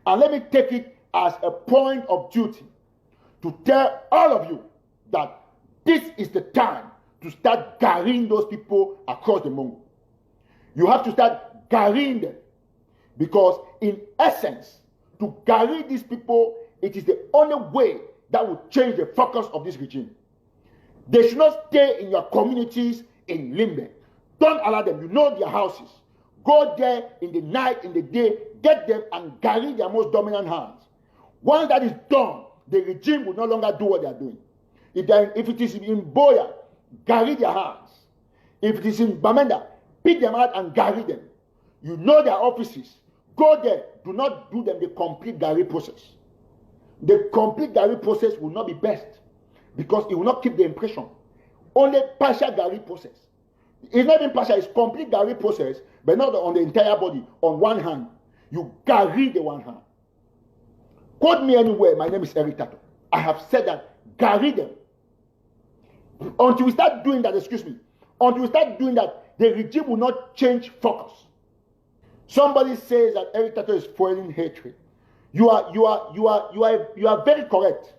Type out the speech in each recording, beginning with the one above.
And let me take it as a point of duty to tell all of you that this is the time to start garrying those people across the Mongo. You have to start garrying them, because in essence, to garry these people, it is the only way that will change the focus of this regime. They should not stay in your communities in Limbe. Don't allow them. You know their houses. Go there in the night, in the day, get them and garry their most dominant hands. Once that is done, the regime will no longer do what they are doing. If it is in Boya, garry their hands. If it is in Bamenda, pick them out and garry them. You know their offices. Go there. Do not do them the complete garry process. The complete garry process will not be best, because it will not keep the impression. Only partial garry process. It's not even partial, it's complete garry process, but not on the entire body, on one hand. You garry the one hand. Quote me anywhere, my name is Eric Tataw. I have said that, garry them. Until we start doing that, until we start doing that, the regime will not change focus. Somebody says that Eric Tataw is fueling hatred. You are very correct.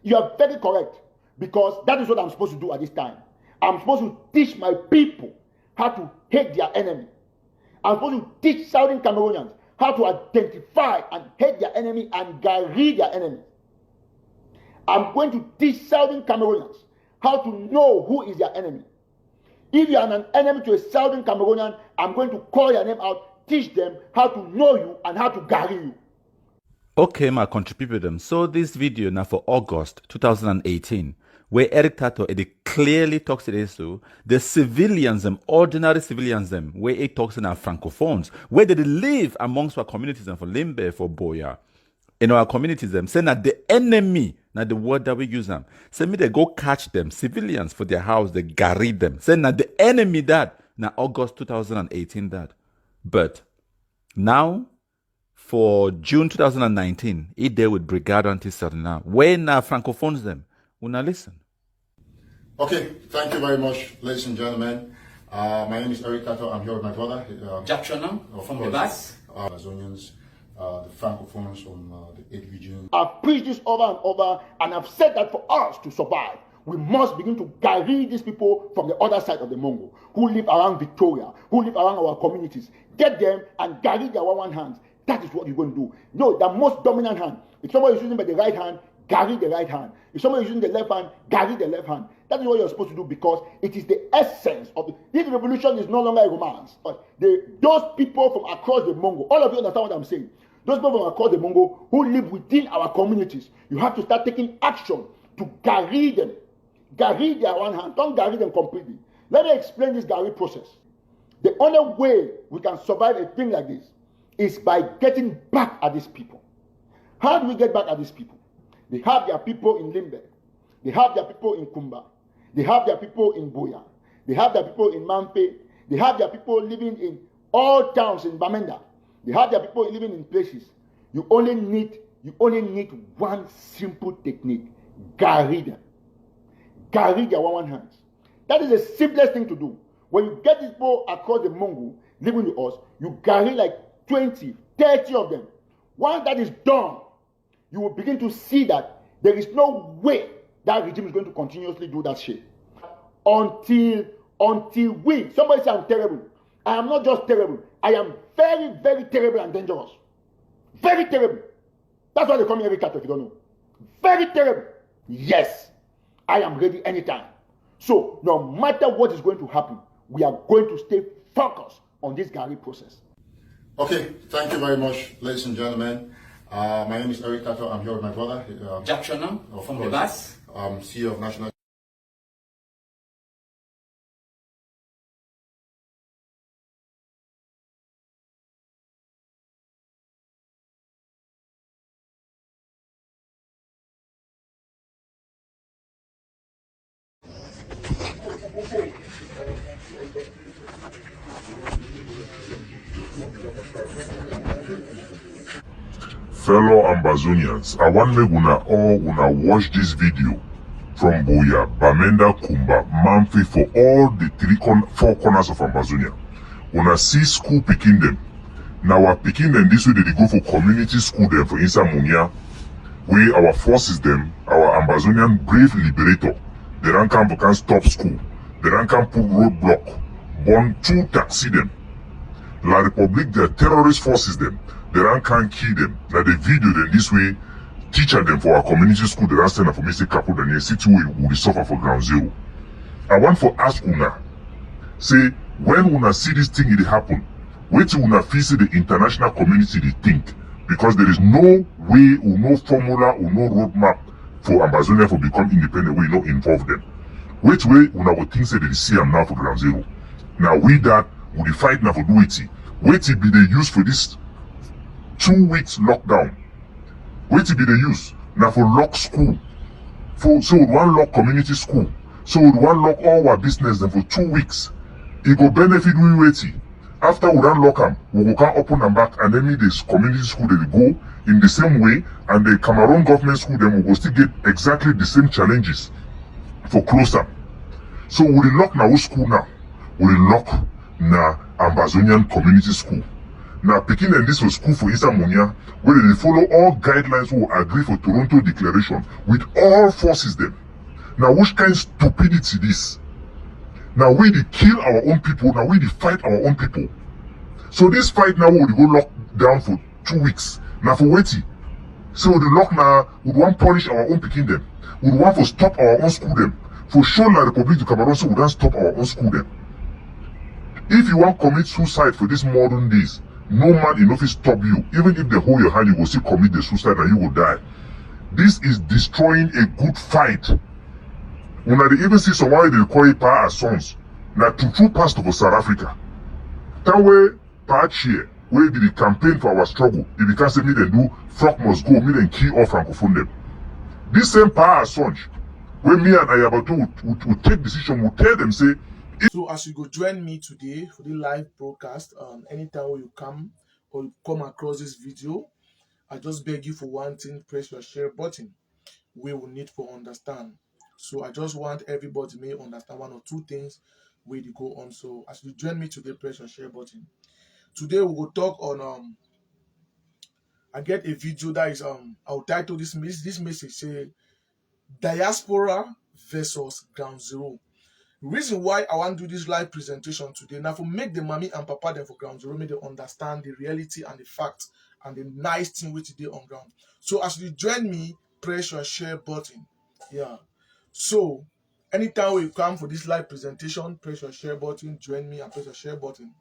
You are very correct, because that is what I'm supposed to do at this time. I'm supposed to teach my people how to hate their enemy. I'm supposed to teach Southern Cameroonians how to identify and hate their enemy and garry their enemy. I'm going to teach Southern Cameroonians how to know who is their enemy. If you are an enemy to a Southern Cameroonian, I'm going to call your name out, teach them how to know you and how to garry you. Okay, my country people them. So this video now for August 2018, where Eric Tataw clearly talks to this, the civilians, them, ordinary civilians, them, where he talks in our francophones, where they live amongst our communities and for Limbe, for Boya, in our communities, them, saying that the enemy, now the word that we use them, say me they go catch them, civilians for their house, they garry them, saying that the enemy that, now August 2018 that. But now, for June 2019, he there with Brigade Anti-Sardina. When francophones them, una listen. Okay, thank you very much, ladies and gentlemen. My name is Eric Tataw. I'm here with my brother, Jackson from the bus. Amazonians, the francophones from the 8 regions. I've preached this over and over, and I've said that for us to survive, we must begin to garry these people from the other side of the Mongo, who live around Victoria, who live around our communities. Get them and garry their one hands. That is what you're going to do. No, the most dominant hand. If somebody is using the right hand, garry the right hand. If somebody is using the left hand, garry the left hand. That is what you're supposed to do, because it is the essence of it. This revolution is no longer a romance. Those people from across the Mongo, all of you understand what I'm saying. Those people from across the Mongo who live within our communities, you have to start taking action to garry them. Garry their one hand. Don't garry them completely. Let me explain this garry process. The only way we can survive a thing like this is by getting back at these people. How do we get back at these people? They have their people in Limbe. They have their people in Kumba. They have their people in Boya. They have their people in Mampe. They have their people living in all towns in Bamenda. They have their people living in places. You only need one simple technique. Garry them. Garry their one hands. That is the simplest thing to do. When you get these people across the Mongo living with us, you garry like 20, 30 of them. Once that is done, you will begin to see that there is no way that regime is going to continuously do that shit. Until somebody say I'm terrible. I am not just terrible. I am very, very terrible and dangerous. Very terrible. That's why they call me Eric Tataw, if you don't know. Very terrible. Yes, I am ready anytime. So no matter what is going to happen, we are going to stay focused on this garry process. Okay, thank you very much, ladies and gentlemen. My name is Eric Tataw. I'm here with my brother, Jackson from the bus. CEO of National. Fellow Ambazonians, I want make una watch this video from Boya, Bamenda, Kumba, Mamfe for all the four corners of Ambazonia. Una see school picking them. Now our picking them this way they go for community school them for inside Munya, where our forces them, our Ambazonian brave liberator, they don't come for can stop school, they don't come put roadblock, burn 2 taxi them. La Republic, their terrorist forces them, they don't can kill them. Now the video them this way, teacher them for our community school, they don't stand up for me say couple than city will be suffer for ground zero. I want for ask Una, say when Una see this thing it happen, wait till Una feel say the international community they think, because there is no way or no formula or no roadmap for Amazonia for become independent. We not involve them. Wait way Una will think say they see them now for ground zero. Now we that we fight now for do it. Wait till be the use for this 2 weeks lockdown. Wait till be the use now for lock school. So one lock community school. So one lock all our business then for 2 weeks. It go benefit we waiting. After we run lock them, we will come open them back and then meet this community school they go in the same way, and the Cameroon government school then we will still get exactly the same challenges for closer. So we lock now school now. We lock now Ambazonian community school. Now picking and this was school for Isa Munya, where they follow all guidelines who agree for Toronto Declaration with all forces them. Now which kind of stupidity this? Now we dey kill our own people, now we dey fight our own people. So this fight now we go lock down for 2 weeks. Now for waiting. So the lock now we want punish our own picking them. We want to stop our own school them. For sure la Republic of Cameroon so we don't stop our own school them. If you want commit suicide for this modern days, no man in office stop you. Even if they hold your hand, you will still commit the suicide and you will die. This is destroying a good fight. When they even see someone they call it power as sons. Now to true pastor for South Africa. That way, part here, where did the campaign for our struggle, if you can't say me then do, flock must go, me then key off francophone them. This same power as sons, where me and Ayabatu will take decision, will tell them, say, so as you go join me today for the live broadcast, anytime when you come or you come across this video, I just beg you for one thing, press your share button. We will need to understand. So I just want everybody may understand 1 or 2 things where they go on. So as you join me today, press your share button. Today we will talk on I get a video that is I'll title this message say diaspora versus ground zero. The reason why I want to do this live presentation today now for make the mommy and papa them for ground zero, make them understand the reality and the facts and the nice thing which they on ground. So as you join me, press your share button. Yeah. So anytime we come for this live presentation, press your share button, join me and press your share button.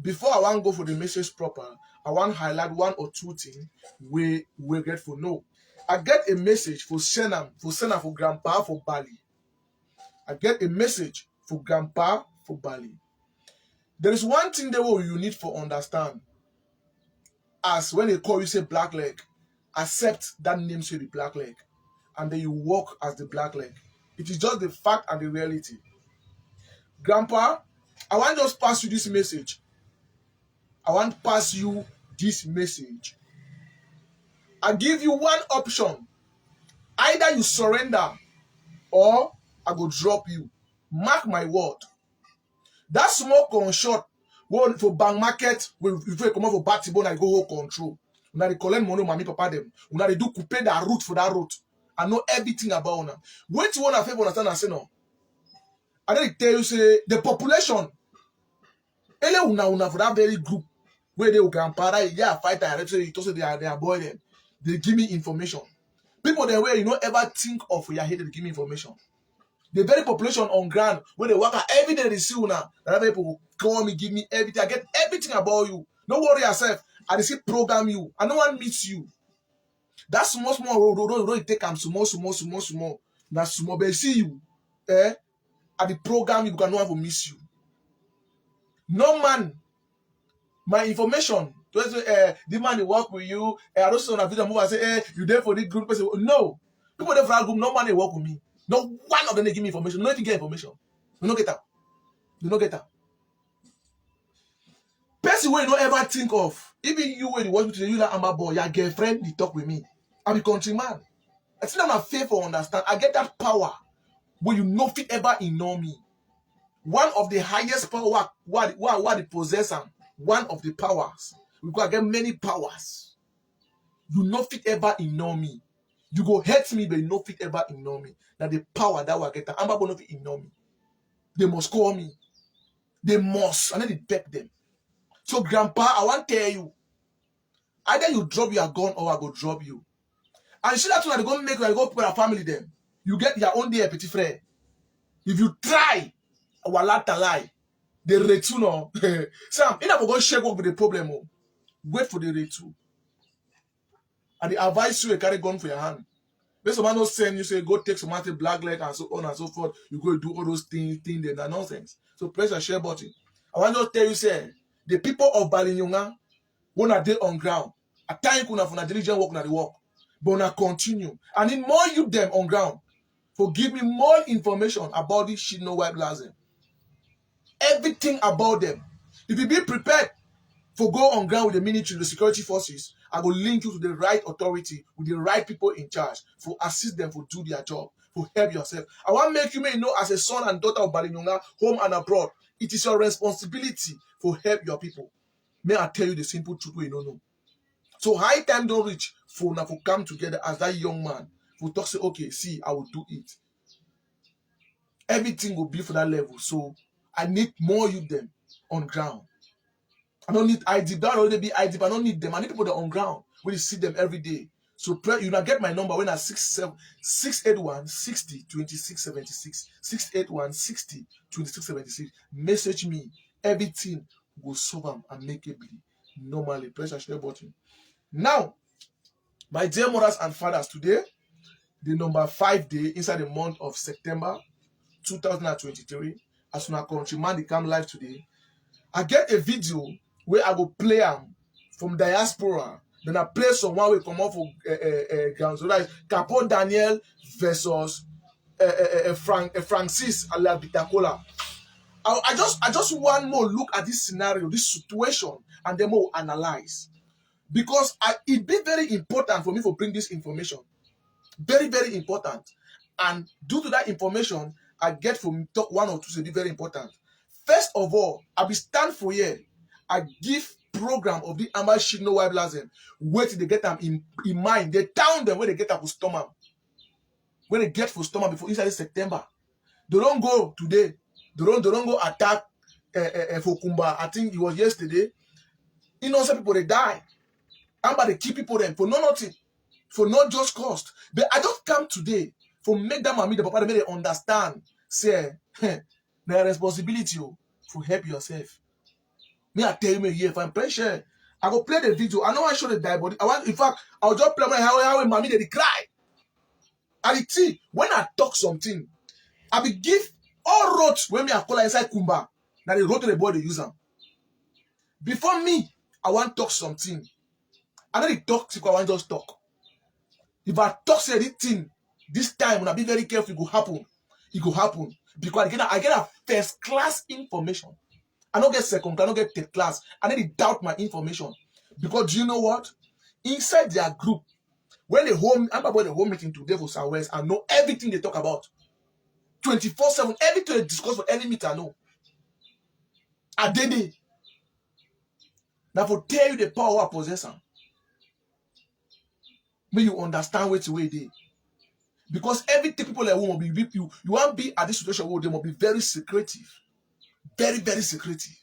Before I want to go for the message proper, I want to highlight 1 or 2 things we get for know. I get a message for Senam, for Grandpa for Bali. I get a message for Grandpa for Bali. There is one thing that you need to understand. As when they call you say black leg, accept that name should be black leg. And then you walk as the black leg. It is just the fact and the reality. Grandpa, I want to just pass you this message. I want to pass you this message. I give you one option. Either you surrender or I go drop you. Mark my word. That small shot for bank market, if you come out for back bone and go hold control. When they collect money, mommy, papa them. When they do coupe that route for that route. I know everything about them. Wait to want to understand and say no. I don't tell you say the population. Ele una for that very group where they can para fight and say they are boy them. They give me information. People there where you don't ever think of your head, they give me information. The very population on ground where they work every day they see una. Other people will call me, give me everything. I get everything about you. Don't worry yourself. I see program you. I no one meets you. That small road take them small. Now small but see you. At the program you can no one will miss you. No man. My information. The man they work with you. I don't see on a video move and say, you there for this group person. No. People there for that group, no man they work with me. No one of them they give me information. No, if you get information. You don't get that. You don't get that. Person where you don't ever think of. Even you when you watch me today, you like Amba boy, your girlfriend, they talk with me. I'm a countryman. I think I'm a fair for understand. I get that power where you know fit ever ignore me. One of the highest power what they possess one of the powers we go get many powers. You no fit ever ignore me. You go hurt me, but you no fit ever ignore me. Now the power that we get, Amba no fit ignore me. They must call me. They must, and then they beg them. So, Grandpa, I want to tell you, either you drop your gun or I go drop you. And you see that one, they go make you go put a family them. You get your own dear petit frère. If you try, walata lie, the retu no. Sam, you never go shake up with the problem. Oh. Wait for the retu. And they advise you to carry gun for your hand. When someone not send you say go take some black leg and so on and so forth, you go do all those things, that nonsense. So press the share button. I want to tell you, say the people of Balinyonga wanna dey on ground. At time kuna for diligent work na the work, but wanna continue. I need more you them on ground. For give me more information about this shit no white blasting. Everything about them. If you be prepared for go on ground with the military, the security forces, I will link you to the right authority with the right people in charge for assist them for do their job, for help yourself. I want to make you may know as a son and daughter of Balinyonga, home and abroad, it is your responsibility for help your people. May I tell you the simple truth we don't know. So high time don't reach for now for come together as that young man who talk say, okay, see, I will do it. Everything will be for that level. So I need more youth them on ground. I don't need IDP. That already be IDP. I don't need them. I need people that are on ground. When you see them every day. So pray, you now get my number when I 681 60 26 76. 681 60 26 76. Message me. Everything will solve them and make it be. Normally, press the share button. Now, my dear mothers and fathers, today, the number 5 day inside the month of September 2023, as my countryman they come live today, I get a video where I go play from diaspora. Then I play someone will come off for ground. So that is Capo Daniel versus Francis Alabitacola. I just want more look at this scenario, this situation, and then more analyze. Because it be very important for me to bring this information. Very, very important. And due to that information, I get from talk one or two to be very important. First of all, I be stand for here. I give program of the Amba shit no white blasem. Wait till they get them in mind. They town them where they get up for stomach. When they get for stomach before inside September. They don't go today. They don't go attack for Kumba. I think it was yesterday. Innocent people they die. Amba they keep people them for no nothing. For not just cost. But I just come today for make them and me the papa they make they understand. Say their responsibility for help yourself. Me I tell you me here if I'm pressure. I go play the video. I know I show the die body. In fact, I'll just play my how mommy they cry. And it see when I talk something, I be give all roads when me I call inside Kumba. Now they wrote to the boy they use them. Before me, I want to talk something. I know the talk, I want just talk. If I talk say anything, this time when I be very careful, it will happen. It will happen. Because I get a first class information. I don't get second class, I don't get third class. I need to doubt my information. Because do you know what? Inside their group, when I'm about the home meeting today for Southwest, I know everything they talk about. 24/7, everything they discuss for any meet I know. I did it. Now for tell you the power of possession. May you understand what way they. Because everything people like will be you want to be at this situation where they must be very secretive. Very, very secretive.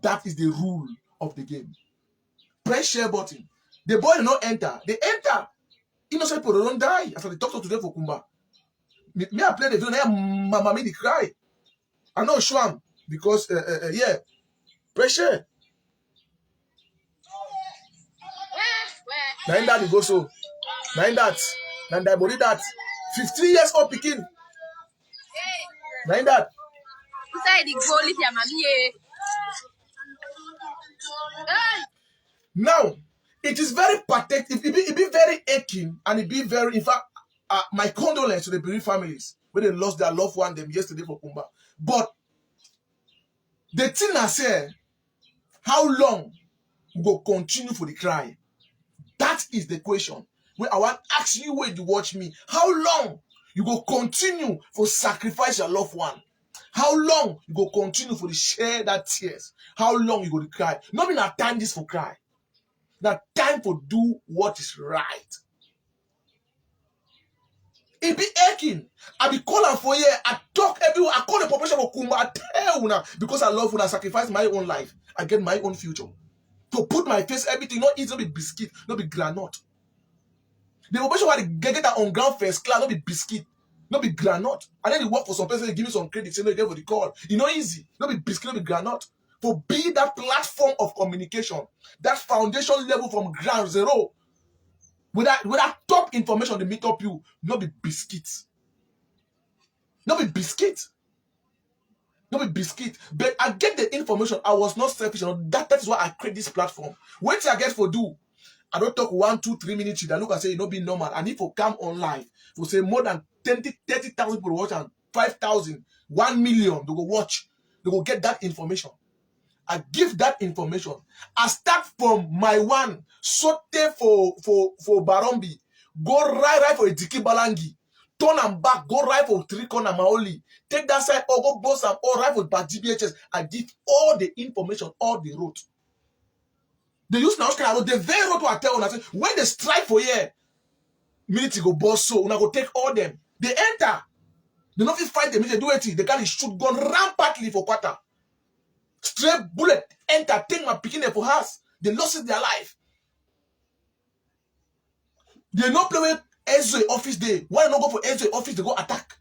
That is the rule of the game. Press share button. The boy did not enter. They enter. Innocent people don't die. After they talk to today for Kumba. Me I play the video now. Mama me they cry. I know Shwam because yeah. Press share. Now in that you go so. Now in that. Now that body that. 15 years old picking. Now in that. Now, it is very pathetic. It be very aching and it be very, in fact, my condolence to the bereaved families when they lost their loved one them yesterday for Kumba. But the thing I say, how long we will continue for the cry? That is the question. When I want to ask you when you watch me, how long you go continue for sacrifice your loved one? How long you go continue for the share that tears? How long you go to cry? Not mean I time this for cry. Now time to do what is right. It be aching. I be calling for you. I talk everywhere. I call the population for Kumba. I tell una because I love una. I sacrifice my own life. I get my own future. To put my face, everything, not easy, not be biscuit, not be granite. The population where they get that on ground first class, not be biscuit, not be granite. And then they work for some person, they give me some credit, say no, you get for the call. You know, easy, not be biscuit, not be granite. To be that platform of communication, that foundation level from ground zero, with that top information they meet up you, not be biscuits. Not be biscuit. Not be biscuit. But I get the information. I was not selfish. That is why I create this platform. What I get for do, I don't talk 1, 2, 3 minutes. I look and say, you know, be normal. And if you come on live, for say more than 30,000 people watch and 5,000, 1 million, they go watch. They will get that information. I give that information. I start from my one, sote for Barombi, go right for Ediki Balangi, turn and back, go right for Tricon and Maoli, take that side, or go boss and all right for GBHS. I give all the information, all the road. They use now the very road to I tell say when they strike for here, minute go boss so una go take all them. They enter. They not fight them, they do it. They can shoot gun rampantly for quarter. Straight bullet enter, take my picking for house. They lost their life. They not play with Ezra office day. Why not go for Ezra office? They go attack.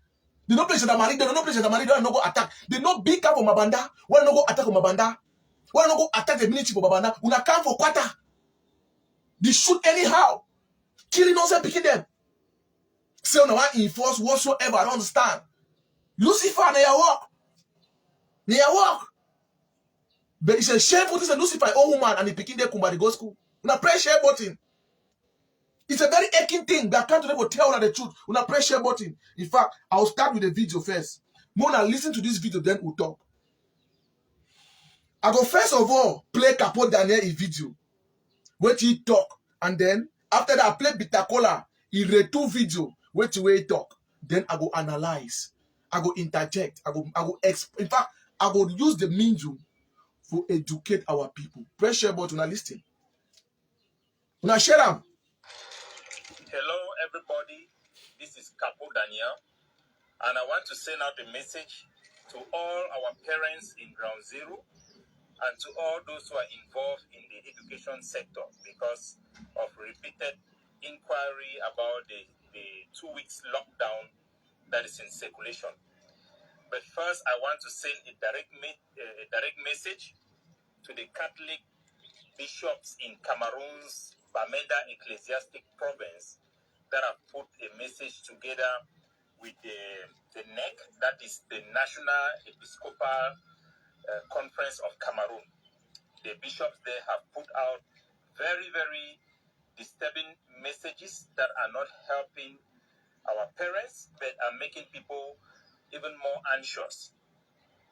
They not play Shadamari. They not play Shadamari. They not go attack. They not big up for Mabanda. Why not go attack for Mabanda? Why not go attack the military for Mabanda? Una come for quarter. They shoot anyhow, killing us and picking them. Say on one enforce whatsoever. I don't understand. Lucifer, they walk. They walk. But it's a shameful thing. Lucifer, old woman, and he picking them kumba they go school. Una press share button. It's a very aching thing. But I can't never tell you the truth. Una press share button. In fact, I'll start with the video first. Mona, listen to this video, then we'll talk. I go first of all play Capo Daniel in video. Wait till he talk. And then after that, I play Bitacola. He read 2 video. Wait till he talk. Then I go analyze. I go interject. In fact, I go use the medium to educate our people. Press share button and listen. Now share them. Hello, everybody. This is Capo Daniel, and I want to send out a message to all our parents in Ground Zero and to all those who are involved in the education sector because of repeated inquiry about the 2 weeks lockdown that is in circulation. But first, I want to send a direct message to the Catholic bishops in Cameroon's Bamenda Ecclesiastic Province that have put a message together with the NEC, that is the National Episcopal Conference of Cameroon. The bishops there have put out very, very disturbing messages that are not helping our parents, but are making people even more anxious.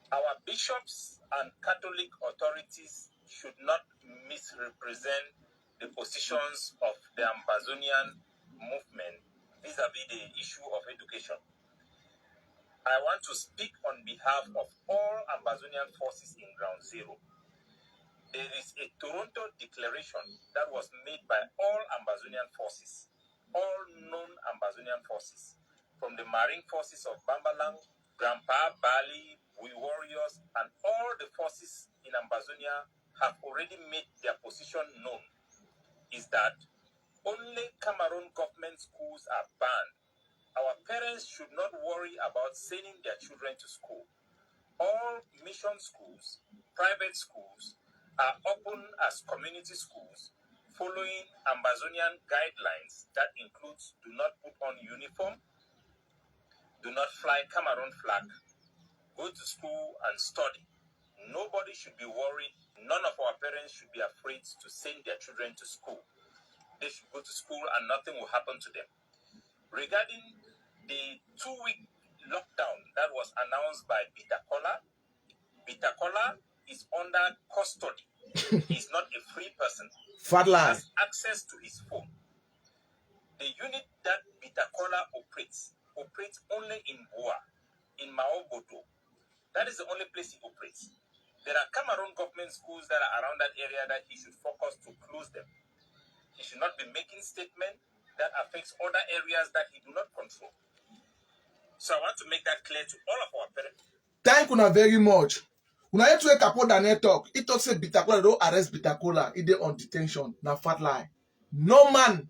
Our bishops and Catholic authorities should not misrepresent the positions of the Ambazonian movement vis-a-vis the issue of education. I want to speak on behalf of all Ambazonian forces in Ground Zero. There is a Toronto declaration that was made by all Ambazonian forces, all known Ambazonian forces, from the Marine forces of Bambalang, Grandpa, Bali, We Warriors, and all the forces in Ambazonia have already made their position known, is that only Cameroon government schools are banned. Our parents should not worry about sending their children to school. All mission schools, private schools, are open as community schools, following Ambazonian guidelines that includes do not put on uniform, do not fly Cameroon flag, go to school and study. Nobody should be worried. None of our parents should be afraid to send their children to school. They should go to school and nothing will happen to them. Regarding the 2-week lockdown that was announced by Bitacola is under custody. He's not a free person. Fat He lie. has access to his phone. The unit that Bitacola operates only in Boa, in Maobodo. That is the only place he operates. There are Cameroon government schools that are around that area that he should focus to close them. he should not be making statements that affects other areas that he do not control. So I want to make that clear to all of our parents. Thank you very much. When I to a Capo Daniel talk, he talks say Bitakola don't arrest Bitakola. He dey on detention. Na fat lie. No man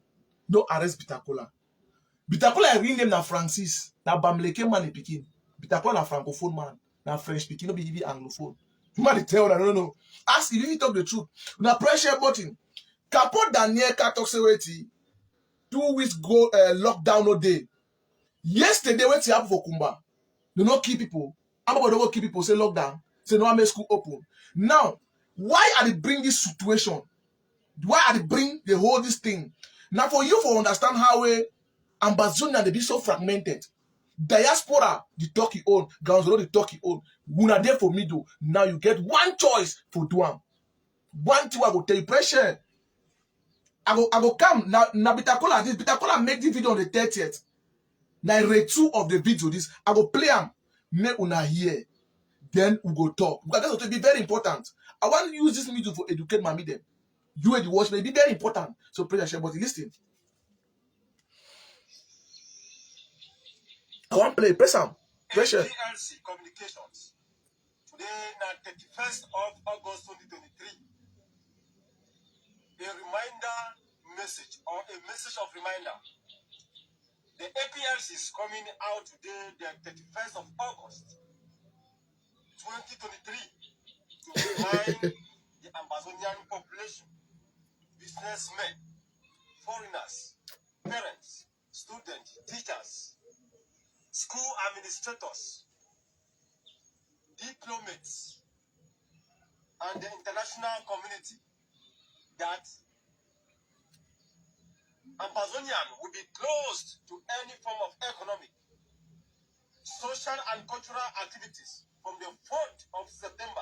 don't arrest Bitakola. Bitakola ring name na Francis. Na Bamleke man e pikin. Bitakola na francophone man. Na French pikin. No be even anglophone. You might tell that I don't know. Ask if you talk the truth. Na pressure button. Capo Daniel can talk say wait. 2 weeks go lockdown no day. Yesterday when it happen for Kumba, they not keep people. Amba don't keep people. Say lockdown. Say no make school open. Now, why are they bring this situation? Why are they bring the whole this thing? Now for you for understand how Ambazonia they be so fragmented. Diaspora the talkie own, Ganzoro the talkie own. Una there for middle. Now you get one choice for Duam. One two I go tell you pressure. I go come now Bitakola this Bitakola make this video on the 30th. Now read 2 of the video this I go play them. Make una hear. Then we go talk. Because that's going to be very important. I want to use this video for educate my them. You and the watch may be very important. So please share but listen. I want to play press them. Pressure. PLC Communications. Today, na 31st of August 2023. A reminder message or a message of reminder. The APLC is coming out today, the 31st of August 2023, to remind the Amazonian population, businessmen, foreigners, parents, students, teachers, school administrators, diplomats, and the international community that Amazonian will be closed to any form of economic, social, and cultural activities from the 4th of September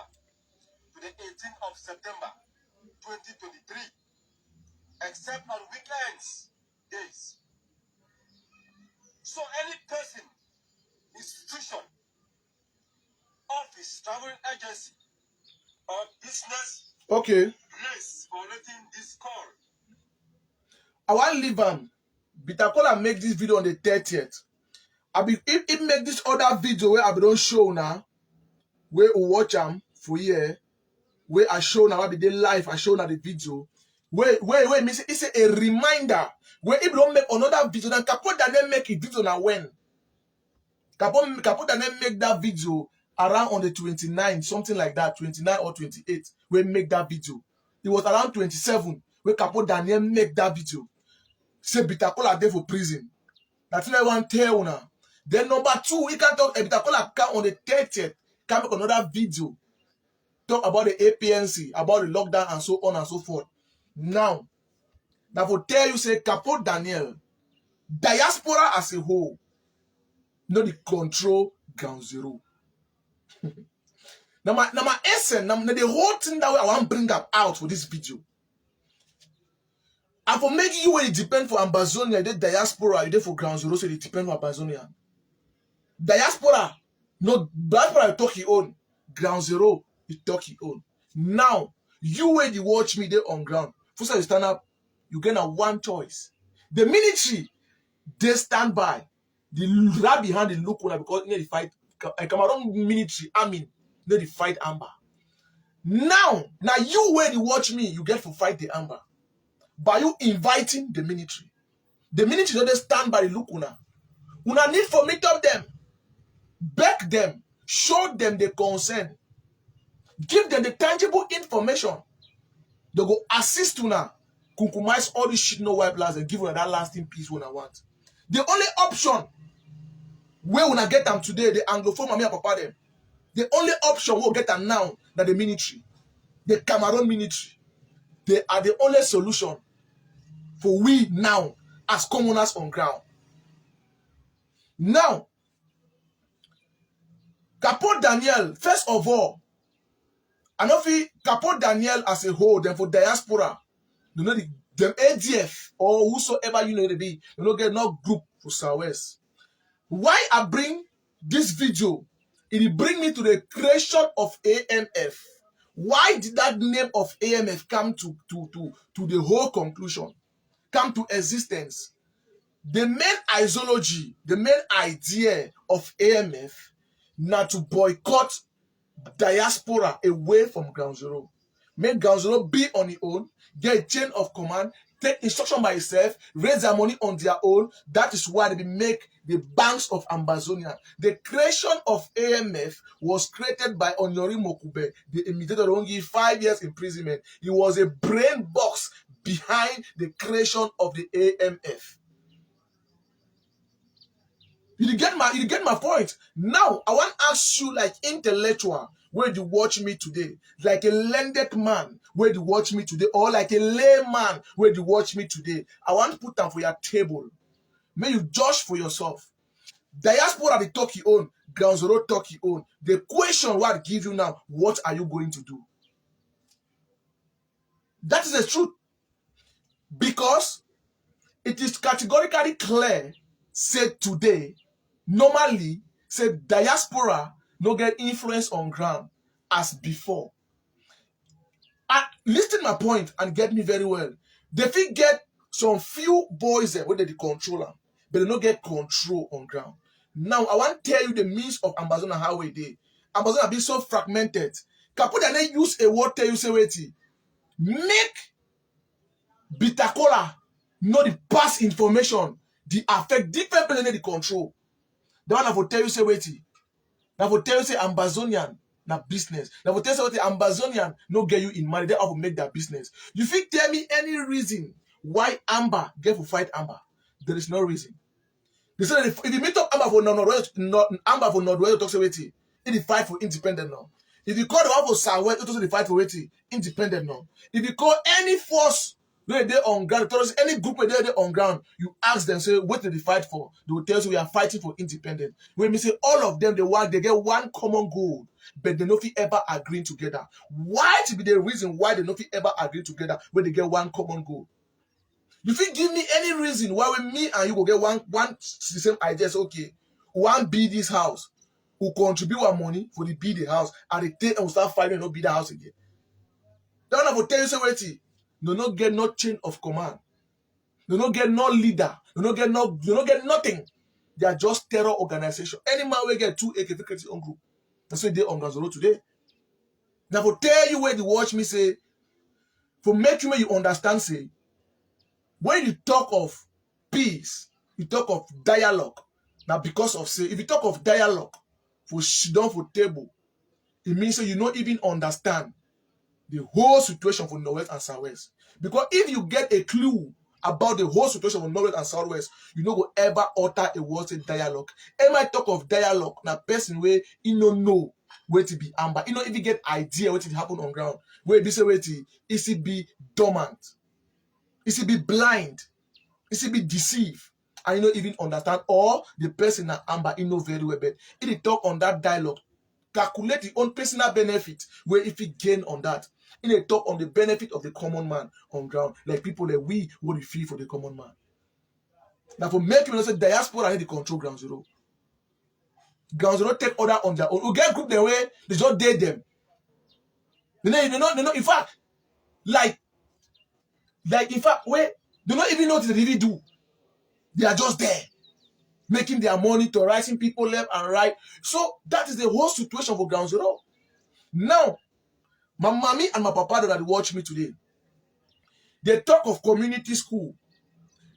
to the 18th of September 2023, except on weekends days. So any person, institution, office, travel agency, or business place violating this call. I want to leave him. Bitakola make this video on the 30th. If make this other video where I don't show now, where you watch them for here, where I show now, I be the live, I show now the video. Where it's a reminder. Where if don't make another video, then Capo Daniel make a video now when. Capo Daniel make that video around on the 29th, something like that, 29 or 28, where make that video. It was around 27 where Capo Daniel make that video. Say Bitakola there for prison. That's what I want to tell now. Then number 2, we can talk Bitakola come on the 30th, can make another video. Talk about the APNC, about the lockdown and so on and so forth. Now, that will tell you say Capo Daniel, diaspora as a whole, no the control ground zero. Now my essence, now the whole thing that I want to bring up out for this video. And for making you when it depend for Ambazonia, the diaspora, you there for ground zero, so it depend for Ambazonia. Diaspora, no diaspora talk your own. Ground zero, you talk your own. Now, you when you watch me there on ground, first you stand up, you get a one choice. The military, they stand by. The right behind the look because they fight Cameroon military, I mean, they fight Amba. Now you when you watch me, you get to fight the Amba. By you inviting the military. The military don't stand by the look una. Una need for meet up them. Beg them. Show them the consent. Give them the tangible information. They go assist una. Kunkumize all this shit no white blast and give una that lasting peace when I want. The only option where una get them today, the Anglophone mama and papa them. The only option we'll get them now that the military. The Cameroon military. They are the only solution for we now as commoners on ground. Now, Capo Daniel, first of all, I know if Capo Daniel as a whole, then for diaspora, you know them ADF or whosoever you know they be, you know get no group for Southwest. Why I bring this video? It bring me to the creation of AMF. Why did that name of AMF come to the whole conclusion? come to existence, the main ideology, the main idea of AMF, now to boycott diaspora away from ground zero. Make ground zero be on its own, get a chain of command, take instruction by itself, raise their money on their own. That is why they make the banks of Ambazonia. The creation of AMF was created by Onyori Mokube, the imitator only 5 years imprisonment. He was a brain box behind the creation of the AMF. You get my point. Now I want to ask you, like intellectual, where you watch me today, like a learned man, where you watch me today, or like a layman, where you watch me today. I want to put them for your table. May you judge for yourself. Diaspora the talk you own, ground zero talk you own. The question what I give you now, what are you going to do? That is the truth. Because it is categorically clear, said today, normally, said diaspora no get influence on ground as before. Listen my point and get me very well. They fit get some few boys there where they control them, but they don't get control on ground. Now, I want to tell you the means of Ambazonia highway day. Ambazonia be so fragmented. Kapo they use a word tell you say wait. Make bitter cola know the past information, the affect different people in the control. The one I will tell you say wait. I will tell you say Ambazonian na business. I will tell you say Ambazonian no get you in money. They have to make their business. You think tell me any reason why Amba get to fight Amba? There is no reason. They say if you meet up Amba for Amba for Northwest, talk say wait. It fight for independent now. If you call the one for Southwest, it also fight for wait. Independent now. If you call any force where they on ground, any group where they on ground, you ask them, say, what did they fight for? They will tell you we are fighting for independence. When we say all of them, they get one common goal, but they don't ever agree together. Why to be the reason why they don't ever agree together when they get one common goal? You think give me any reason why when me and you will get one the same idea? Say, okay, one build this house, who contribute our money for the build the house, and they take and we start fighting and not build the house again. Then I will tell you, say, wait. Do not get no chain of command. Do not get no leader. Do not get nothing. They are just terror organization. Any man will get 2 AK on group. That's why they on Gazoro today. Now for tell you where they watch me say, for make you understand, say, when you talk of peace, you talk of dialogue. Now because of say, if you talk of dialogue, for sit down for table, it means that you don't even understand the whole situation for Northwest and Southwest. Because if you get a clue about the whole situation for Northwest and Southwest, you don't go ever utter a word in dialogue. And I talk of dialogue, now person where you don't know where to be Amba. You don't even get idea what it happen on ground. Where this way is it be dormant, is it be blind, is it be deceived, and you don't even understand, or the person that Amba you know very well, but it talk on that dialogue. Calculate the own personal benefit where if he gain on that. In a talk on the benefit of the common man on ground, like people that we would feel for the common man. Now for make people say diaspora need to control ground zero. Ground zero take order on their own. We get group the way they just date them. They know in fact, like in fact, where they don't even know what they really do. They are just there. Making their money, terrorizing people left and right. So that is the whole situation for ground zero. Now, my mommy and my papa that watch me today, they talk of community school.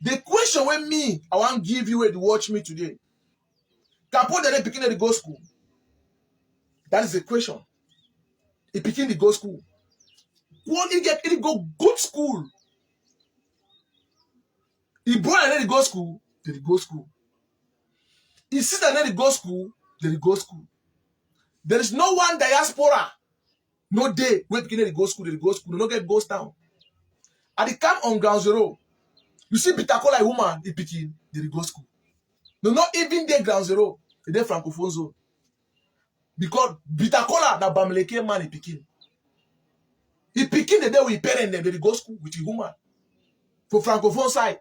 The question when me, I want to give you where to watch me today. Kapo they begin to go school. That is the question. He begin to go school. When he go good school. He brother they go school, they go school. His sister they go school, they go school. There is no one diaspora. No day where begin to go school, they go school. They don't get ghost town. At the camp on ground zero, you see Bitakola a woman, he picking, they go school. No, not even they ground zero, they francophone zone. Because Bitakola na Bamleke man he picking. He picking the day we parent them, they go school with the woman. For francophone side,